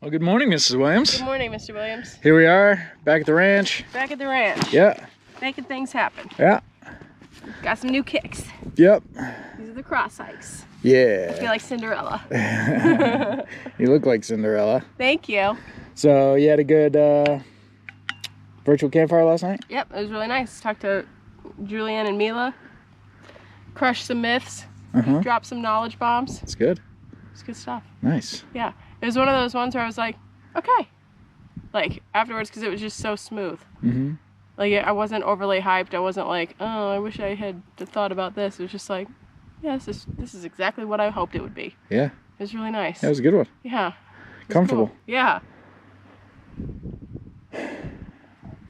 Well, good morning, Mrs. Williams. Good morning, Mr. Williams. Here we are, back at the ranch. Back at the ranch. Yeah. Making things happen. Yeah. Got some new kicks. Yep. These are the cross hikes. Yeah. I feel like Cinderella. You look like Cinderella. Thank you. So, you had a good virtual campfire last night? Yep, it was really nice. Talked to Julianne and Mila. Crushed some myths. Dropped some knowledge bombs. That's good. It's good stuff. Nice. Yeah. It was one of those ones where I was like, okay. Like, afterwards, because it was just so smooth. Like, I wasn't overly hyped. I wasn't like, oh, I wish I had thought about this. It was just like, yeah, this is exactly what I hoped it would be. Yeah. It was really nice. That was a good one. Yeah. Comfortable. Cool. Yeah.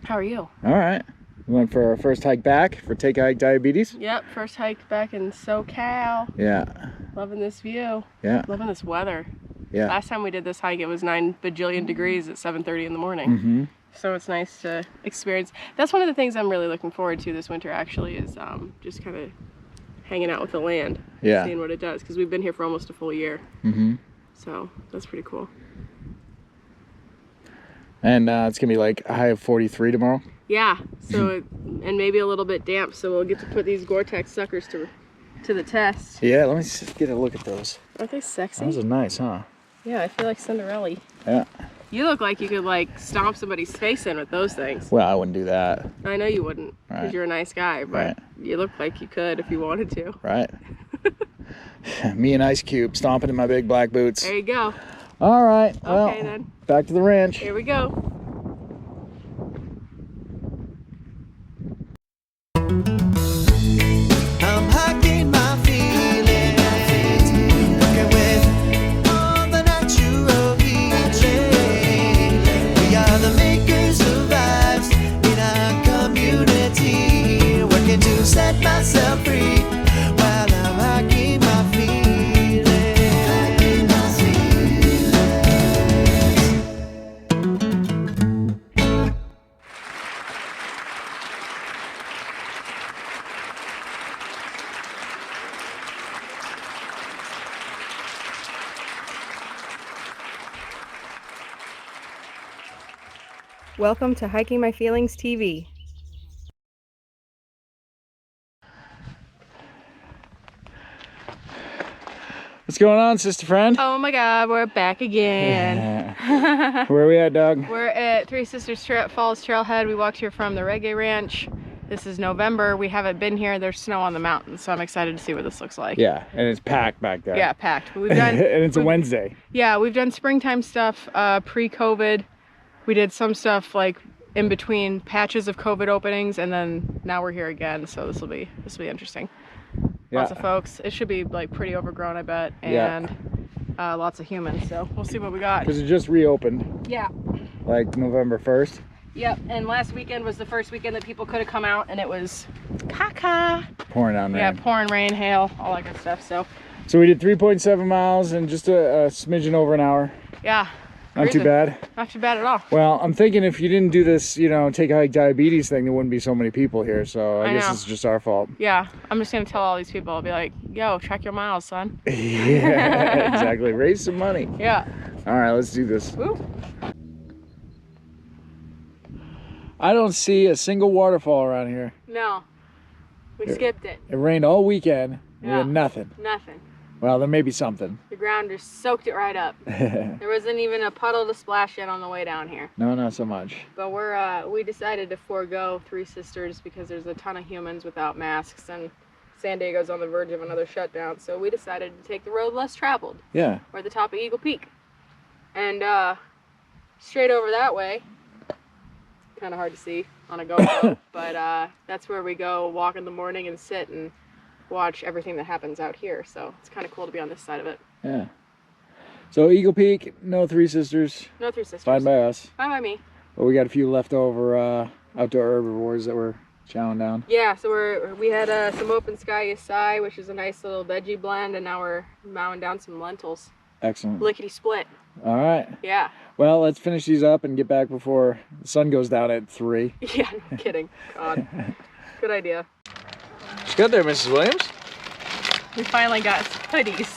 How are you? All right. We went for our first hike back for Take a Hike Diabetes. Yep, first hike back in Socal. Yeah. Loving this view. Yeah. Loving this weather. Yeah. Last time we did this hike, it was 9 bajillion degrees at 7:30 in the morning. So it's nice to experience. That's one of the things I'm really looking forward to this winter, actually, is just kind of hanging out with the land. Yeah. Seeing what it does, because we've been here for almost a full year. So that's pretty cool. And it's going to be like a high of 43 tomorrow. Yeah, so and maybe a little bit damp, so we'll get to put these Gore-Tex suckers to the test. Yeah, let me just get a look at those. Aren't they sexy? Those are nice, huh? Yeah, I feel like Cinderella. Yeah. You look like you could like stomp somebody's face in with those things. Well, I wouldn't do that. I know you wouldn't, because you're a nice guy, but you look like you could if you wanted to. Right. Me and Ice Cube stomping in my big black boots. There you go. All right. Well, Okay then. back to the ranch. Here we go. I'm hiking my feelings, working with all the natural healing. We are the makers of lives in our community, working to set myself free while I'm hiking my feelings. Hiking my feelings. Welcome to Hiking My Feelings TV. What's going on, sister friend? Oh my God, we're back again. Where are we at, Doug? We're at Three Sisters Falls Trailhead. We walked here from the Reggae Ranch. This is November. We haven't been here. There's snow on the mountains, so I'm excited to see what this looks like. Yeah, and it's packed back there. Yeah, packed. But we've done, and it's a Wednesday. Yeah, we've done springtime stuff pre-COVID. We did some stuff like in between patches of COVID openings, and then now we're here again. So this will be interesting. Yeah. Lots of folks. It should be like pretty overgrown, I bet, and lots of humans. So we'll see what we got. Because it just reopened. Yeah. Like November 1st. Yep. And last weekend was the first weekend that people could have come out, and it was caca. Pouring down rain. Yeah, pouring rain, hail, all that good stuff. So we did 3.7 miles in just a smidgen over an hour. Yeah. Not too bad. Not too bad at all. Well, I'm thinking if you didn't do this, Take a Hike Diabetes thing, there wouldn't be so many people here. So I guess it's just our fault. Yeah. I'm just going to tell all these people, I'll be like, yo, track your miles, son. Yeah, exactly. Raise some money. Yeah. All right, let's do this. Woo. I don't see a single waterfall around here. No. We skipped it. It rained all weekend. We had nothing. Nothing. Well, there may be something. The ground just soaked it right up. There wasn't even a puddle to splash in on the way down here. No, not so much. But we decided to forego Three Sisters because there's a ton of humans without masks, and San Diego's on the verge of another shutdown. So we decided to take the road less traveled. Yeah. We're at the top of Eagle Peak. And straight over that way, kind of hard to see on a GoPro, but that's where we go walk in the morning and sit and watch everything that happens out here. So it's kind of cool to be on this side of it. Yeah. So Eagle Peak, no Three Sisters. No Three Sisters. Fine by us. Fine by me. But we got a few leftover outdoor herbivores that we're chowing down. Yeah, so we had some open sky acai, which is a nice little veggie blend, and now we're mowing down some lentils. Excellent. Lickety split. All right. Yeah. Well, let's finish these up and get back before the sun goes down at 3. Yeah, no kidding. God. Good idea. Good there, Mrs. Williams. We finally got hoodies.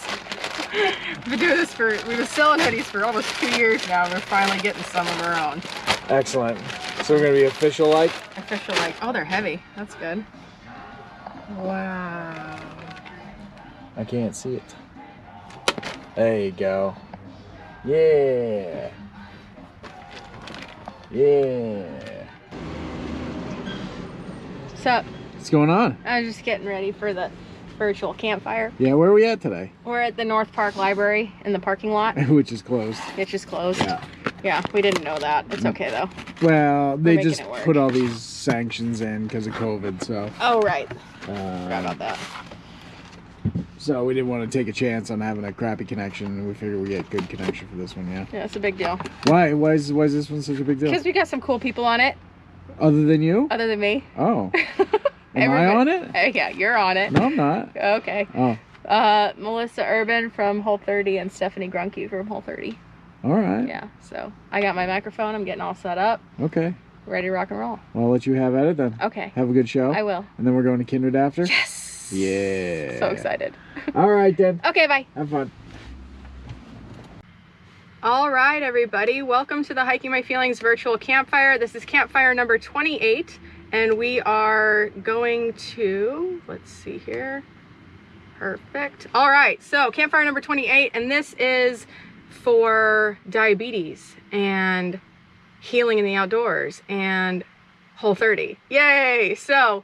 We've been doing this we've been selling hoodies for almost 2 years now. We're finally getting some of our own. Excellent. So we're gonna be official like? Official like, oh, they're heavy. That's good. Wow. I can't see it. There you go. Yeah. Yeah. What's up? What's going on? I was just getting ready for the virtual campfire. Yeah, where are we at today? We're at the North Park Library in the parking lot. Which is closed. It's just closed. Yeah. Yeah, we didn't know that. It's okay though. Well, they just it work. put all these sanctions in because of COVID, so. Oh, right. Forgot about that. So we didn't want to take a chance on having a crappy connection, and we figured we'd get good connection for this one, yeah. Yeah, it's a big deal. Why? Why is this one such a big deal? Because we got some cool people on it, Other than you? other than me. Oh. Am I on it? Yeah, you're on it. No, I'm not. Okay. Oh. Melissa Urban from Whole30 and Stephanie Greunke from Whole30. All right. Yeah, so I got my microphone. I'm getting all set up. Okay. Ready to rock and roll. Well, I'll let you have at it then. Okay. Have a good show. I will. And then we're going to Kindred after? Yes. Yeah. So excited. All right, then. Okay, bye. Have fun. All right, everybody. Welcome to the Hiking My Feelings virtual campfire. This is campfire number 28, and we are going to, let's see here. Perfect. All right, so campfire number 28, and this is for diabetes and healing in the outdoors and Whole30. Yay! So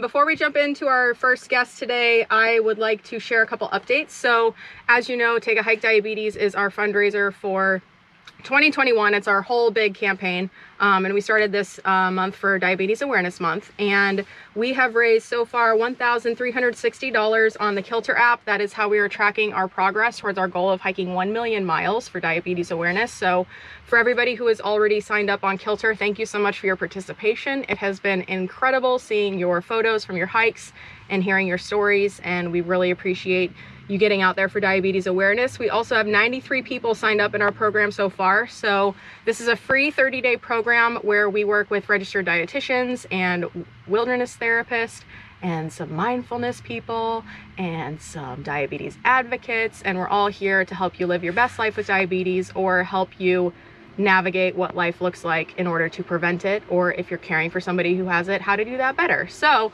before we jump into our first guest today, I would like to share a couple updates. So as you know, Take a Hike Diabetes is our fundraiser for 2021. It's our whole big campaign, and we started this month for Diabetes Awareness Month, and we have raised so far $1,360 on the Kilter app. That is how we are tracking our progress towards our goal of hiking 1 million miles for diabetes awareness. So for everybody who has already signed up on Kilter, thank you so much for your participation. It has been incredible seeing your photos from your hikes and hearing your stories, and we really appreciate you getting out there for diabetes awareness. We also have 93 people signed up in our program so far. So this is a free 30-day program where we work with registered dietitians and wilderness therapists and some mindfulness people and some diabetes advocates. And we're all here to help you live your best life with diabetes, or help you navigate what life looks like in order to prevent it, or if you're caring for somebody who has it, how to do that better. So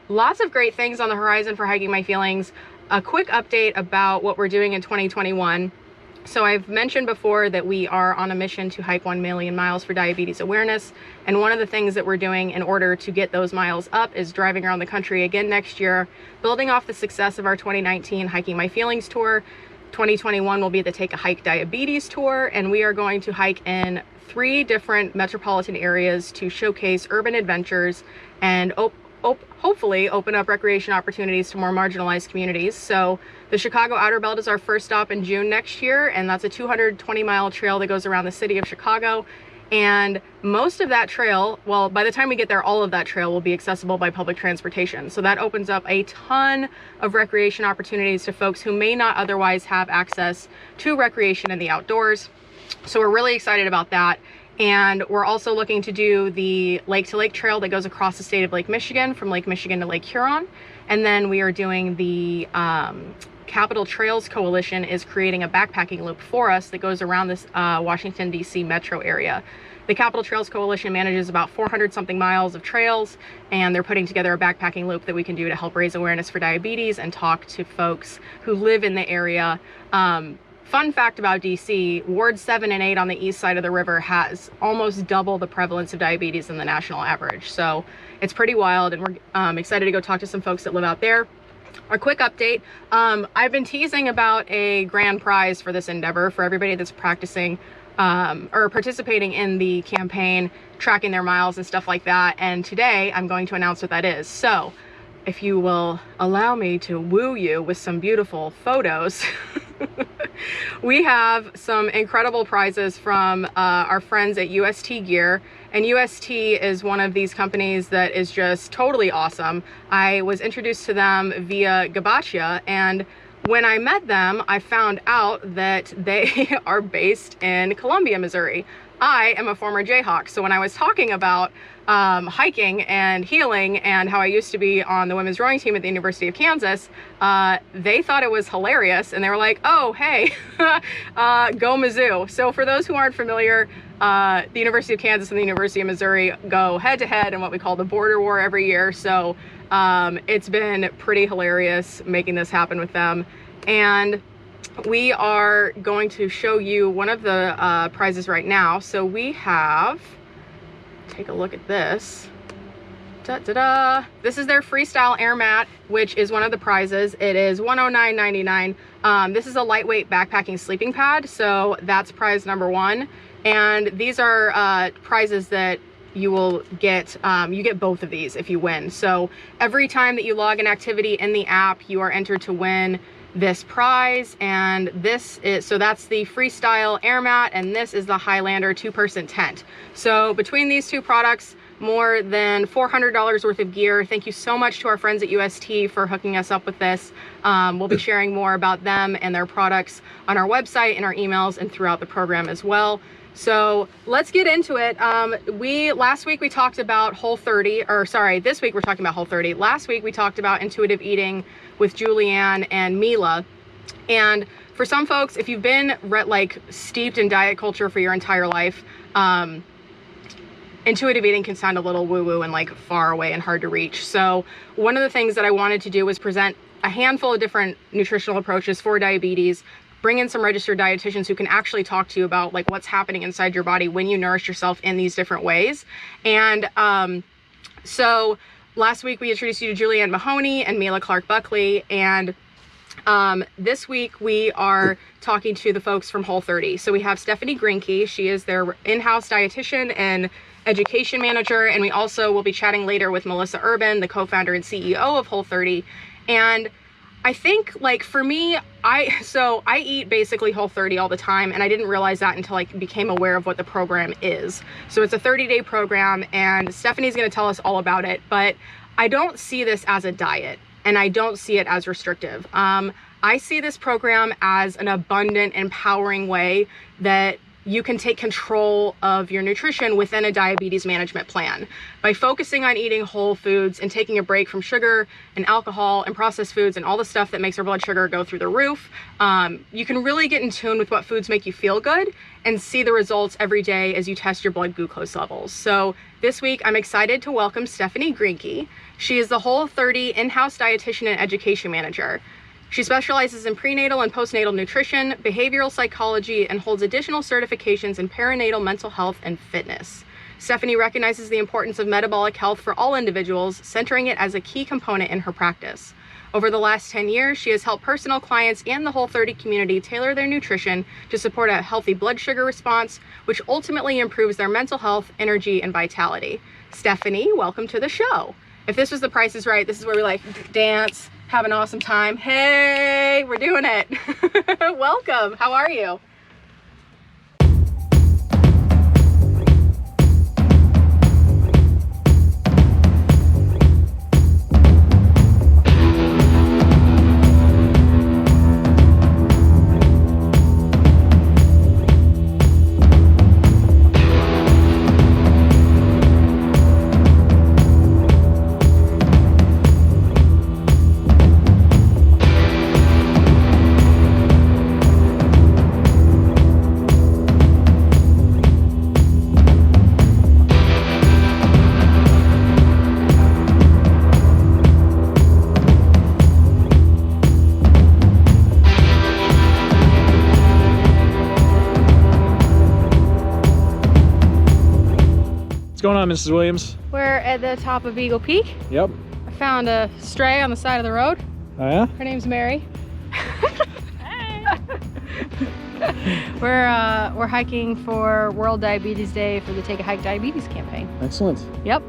lots of great things on the horizon for Hiking My Feelings. A quick update about what we're doing in 2021. So I've mentioned before that we are on a mission to hike 1 million miles for diabetes awareness. And one of the things that we're doing in order to get those miles up is driving around the country again next year, building off the success of our 2019 Hiking My Feelings tour. 2021 will be the Take a Hike Diabetes tour, and we are going to hike in 3 different metropolitan areas to showcase urban adventures and hopefully open up recreation opportunities to more marginalized communities. So the Chicago Outer Belt is our first stop in June next year, and that's a 220-mile trail that goes around the city of Chicago. And most of that trail, well, by the time we get there, all of that trail will be accessible by public transportation. So that opens up a ton of recreation opportunities to folks who may not otherwise have access to recreation in the outdoors. So we're really excited about that. And we're also looking to do the Lake to Lake trail that goes across the state of Lake Michigan, from Lake Michigan to Lake Huron. And then we are doing the Capital Trails Coalition is creating a backpacking loop for us that goes around this Washington, D.C. metro area. The Capital Trails Coalition manages about 400 something miles of trails, and they're putting together a backpacking loop that we can do to help raise awareness for diabetes and talk to folks who live in the area. Fun fact about DC, Ward 7 and 8 on the east side of the river has almost double the prevalence of diabetes than the national average. So it's pretty wild, and we're excited to go talk to some folks that live out there. A quick update, I've been teasing about a grand prize for this endeavor for everybody that's practicing or participating in the campaign, tracking their miles and stuff like that. And today I'm going to announce what that is. So if you will allow me to woo you with some beautiful photos, we have some incredible prizes from our friends at UST Gear. And UST is one of these companies that is just totally awesome. I was introduced to them via Gabacha, and when I met them, I found out that they are based in Columbia, Missouri. I am a former Jayhawk, so when I was talking about hiking and healing and how I used to be on the women's rowing team at the University of Kansas, they thought it was hilarious, and they were like, oh, hey, go Mizzou. So for those who aren't familiar, the University of Kansas and the University of Missouri go head-to-head in what we call the border war every year, so it's been pretty hilarious making this happen with them. And we are going to show you one of the prizes right now. So we have, take a look at this. Da-da-da. This is their freestyle air mat, which is one of the prizes. It is $109.99. This is a lightweight backpacking sleeping pad, so that's prize number 1. And these are prizes that you will get. You get both of these if you win. So every time that you log an activity in the app, you are entered to win this prize. And this is, so that's the freestyle air mat, and this is the Highlander 2-person tent. So between these two products, more than $400 worth of gear. Thank you so much to our friends at UST for hooking us up with this. We'll be sharing more about them and their products on our website, in our emails, and throughout the program as well. So let's get into it. Last week we talked about Whole30, or sorry, this week we're talking about Whole30. Last week we talked about intuitive eating with Julianne and Mila. And for some folks, if you've been like steeped in diet culture for your entire life, intuitive eating can sound a little woo-woo and like far away and hard to reach. So one of the things that I wanted to do was present a handful of different nutritional approaches for diabetes, bring in some registered dietitians who can actually talk to you about like what's happening inside your body when you nourish yourself in these different ways. And so last week we introduced you to Julianne Mahoney and Mila Clark Buckley, and this week we are talking to the folks from Whole30. So we have Stephanie Greunke. She is their in-house dietitian and education manager, and we also will be chatting later with Melissa Urban, the co-founder and CEO of Whole30. And I think, like, for me, I eat basically Whole30 all the time, and I didn't realize that until I became aware of what the program is. So it's a 30-day program, and Stephanie's going to tell us all about it, but I don't see this as a diet, and I don't see it as restrictive. I see this program as an abundant, empowering way that you can take control of your nutrition within a diabetes management plan. By focusing on eating whole foods and taking a break from sugar and alcohol and processed foods and all the stuff that makes our blood sugar go through the roof, you can really get in tune with what foods make you feel good and see the results every day as you test your blood glucose levels. So this week, I'm excited to welcome Stephanie Greunke. She is the Whole30 in-house dietitian and education manager. She specializes in prenatal and postnatal nutrition, behavioral psychology, and holds additional certifications in perinatal mental health and fitness. Stephanie recognizes the importance of metabolic health for all individuals, centering it as a key component in her practice. Over the last 10 years, she has helped personal clients and the Whole30 community tailor their nutrition to support a healthy blood sugar response, which ultimately improves their mental health, energy, and vitality. Stephanie, welcome to the show. If this was The Price is Right, this is where we like dance, have an awesome time. Hey, we're doing it. Welcome. How are you? What's going on, Mrs. Williams? We're at the top of Eagle Peak. Yep. I found a stray on the side of the road. Oh yeah? Her name's Mary. We're hiking for World Diabetes Day for the Take a Hike Diabetes campaign. Excellent. Yep,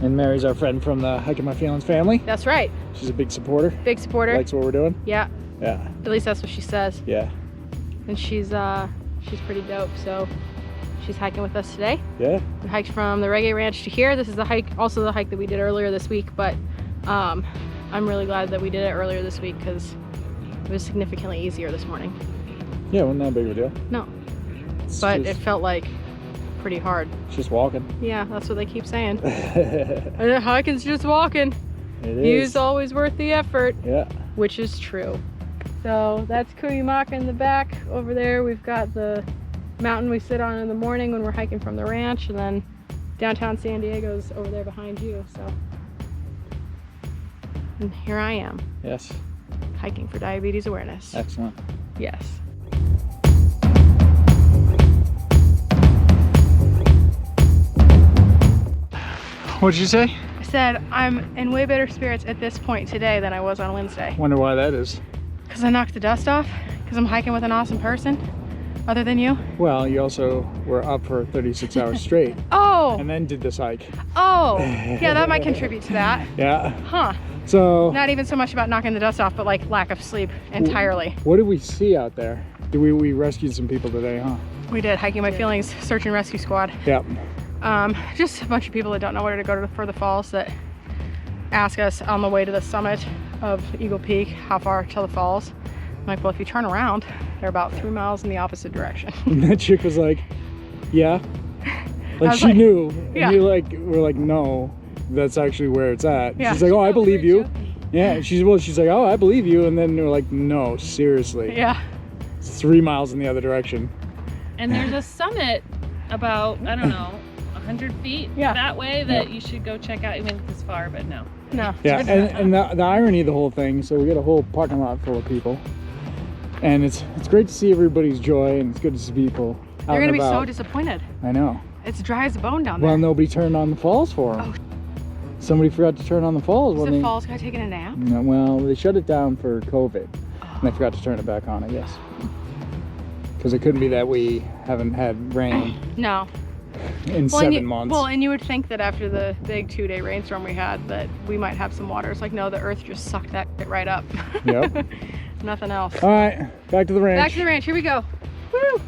And Mary's our friend from the Hiking My Feelings family. that's right. She's a big supporter. Big supporter. Likes what we're doing. Yeah, Yeah. at least that's what she says. Yeah. And she's pretty dope. So she's hiking with us today. Yeah. We hiked from the Reggae Ranch to here. This is the hike, also the hike that we did earlier this week, but I'm really glad that we did it earlier this week because it was significantly easier this morning. Yeah, wasn't that big of a deal. No, It's but just- it felt like pretty hard. It's just walking. Yeah, that's what they keep saying. It And hiking's just walking. View's always worth the effort. Yeah. Which is true. So that's Cuyamaca in the back. Over there we've got the mountain we sit on in the morning when we're hiking from the ranch, and then downtown San Diego's over there behind you. So, and here I am. Yes. Hiking for diabetes awareness. Excellent. Yes. What'd you say? I said I'm in way better spirits at this point today than I was on Wednesday. Wonder why that is. Because I knocked the dust off, because I'm hiking with an awesome person, other than you. Well, you also were up for 36 hours straight. Oh! And then did this hike. Oh! Yeah, that might contribute to that. Yeah. Huh. So. Not even so much about knocking the dust off, but like lack of sleep entirely. What did we see out there? We rescued some people today, huh? We did. Hiking My Feelings Search and Rescue Squad. Yep. Just a bunch of people that don't know where to go for the falls that ask us on the way to the summit of Eagle Peak how far to the falls. I'm like, well, if you turn around, they're about 3 miles in the opposite direction. And that chick was like, yeah. Like she like, knew. yeah. And we're like, no, that's actually where it's at. Yeah. She's like, oh, I believe you. Yeah. She's like, oh, I believe you. And then we're like, no, seriously. Yeah. It's 3 miles in the other direction. And there's a summit about, I don't know, 100 feet that way that you should go check out even this far, but no. No. Yeah, and the irony of the whole thing, so we got a whole parking lot full of people. And it's great to see everybody's joy, and it's good to see people out You're and going to be so about. disappointed. I know. It's dry as a bone down there. Well, nobody turned on the falls for them. Oh. Somebody forgot to turn on the falls. Is when the they, falls guy taking a nap? No, well, they shut it down for COVID, and they forgot to turn it back on, I guess. Because it couldn't be that we haven't had rain No. in 7 months. Well, and you would think that after the big 2-day rainstorm we had that we might have some water. It's like, no, the earth just sucked that shit right up. Yep. Nothing else. All right, back to the ranch. Back to the ranch. Here we go. Woo!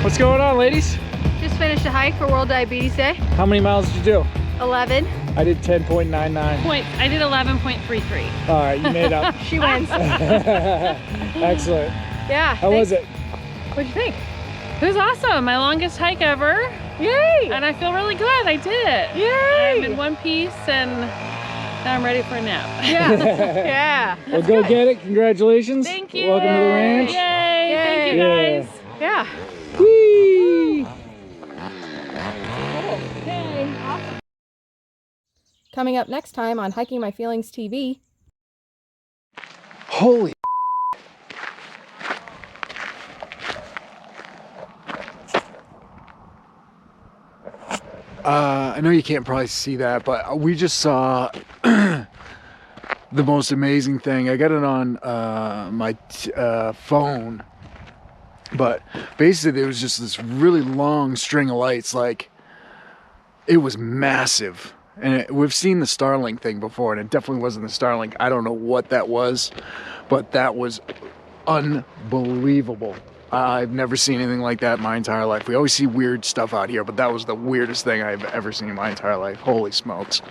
What's going on, ladies? Just finished a hike for World Diabetes Day. How many miles did you do? 11. I did 10.99. I did 11.33. All right, you made up. She wins. Excellent. Yeah. How was it? What'd you think? It was awesome. My longest hike ever. Yay! And I feel really good. I did it. Yay! I'm in one piece and now I'm ready for a nap. Yeah. Yeah. Well, go get it. Congratulations. Thank you. Welcome to the ranch. Yay. Thank you Yeah. guys. Yeah. Whee! Okay. Awesome. Coming up next time on Hiking My Feelings TV. Holy. I know you can't probably see that, but we just saw the most amazing thing. I got it on my phone, but basically there was just this really long string of lights. Like, it was massive. And we've seen the Starlink thing before, and it definitely wasn't the Starlink. I don't know what that was, but that was unbelievable. I've never seen anything like that in my entire life. We always see weird stuff out here, but that was the weirdest thing I've ever seen in my entire life. Holy smokes.